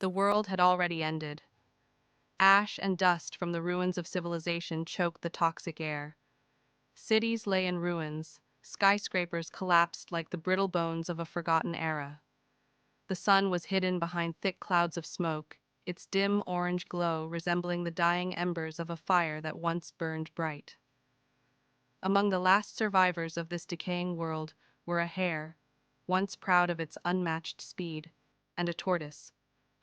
The world had already ended. Ash and dust from the ruins of civilization choked the toxic air. Cities lay in ruins, skyscrapers collapsed like the brittle bones of a forgotten era. The sun was hidden behind thick clouds of smoke, its dim orange glow resembling the dying embers of a fire that once burned bright. Among the last survivors of this decaying world were a hare, once proud of its unmatched speed, and a tortoise,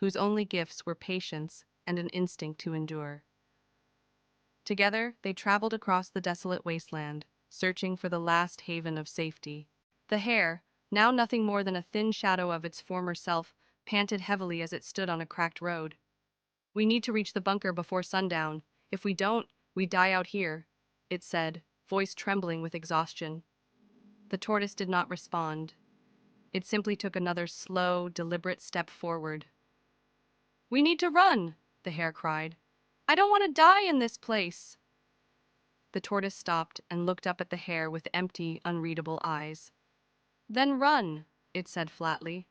whose only gifts were patience and an instinct to endure. Together, they traveled across the desolate wasteland, searching for the last haven of safety. The hare, now nothing more than a thin shadow of its former self, panted heavily as it stood on a cracked road. "We need to reach the bunker before sundown. If we don't, we die out here," it said, voice trembling with exhaustion. The tortoise did not respond. It simply took another slow, deliberate step forward. "We need to run," the hare cried. "I don't want to die in this place." The tortoise stopped and looked up at the hare with empty, unreadable eyes. "Then run," it said flatly.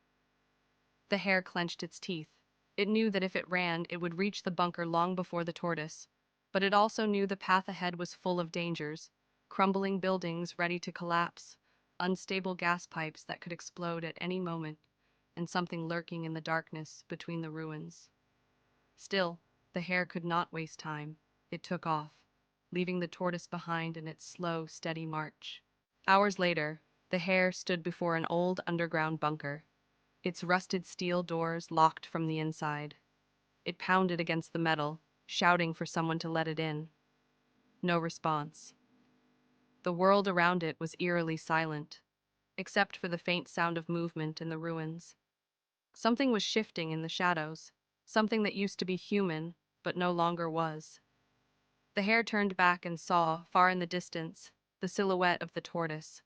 The hare clenched its teeth. It knew that if it ran, it would reach the bunker long before the tortoise. But it also knew the path ahead was full of dangers: crumbling buildings ready to collapse, unstable gas pipes that could explode at any moment, and something lurking in the darkness between the ruins. Still, the hare could not waste time. It took off, leaving the tortoise behind in its slow, steady march. Hours later, the hare stood before an old underground bunker, its rusted steel doors locked from the inside. It pounded against the metal, shouting for someone to let it in. No response. The world around it was eerily silent, except for the faint sound of movement in the ruins. Something was shifting in the shadows, something that used to be human, but no longer was. The hare turned back and saw, far in the distance, the silhouette of the tortoise,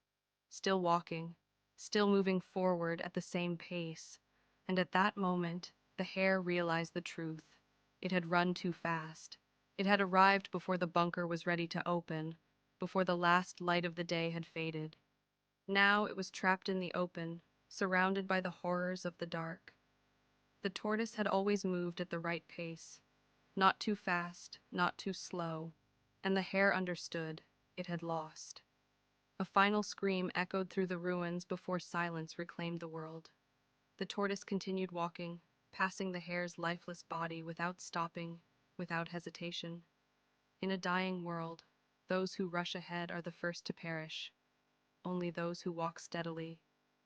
still walking, still moving forward at the same pace. And at that moment, the hare realized the truth. It had run too fast. It had arrived before the bunker was ready to open, before the last light of the day had faded. Now it was trapped in the open, surrounded by the horrors of the dark. The tortoise had always moved at the right pace, not too fast, not too slow, and the hare understood. It had lost. A final scream echoed through the ruins before silence reclaimed the world. The tortoise continued walking, passing the hare's lifeless body without stopping, without hesitation. In a dying world, those who rush ahead are the first to perish. Only those who walk steadily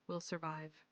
will survive.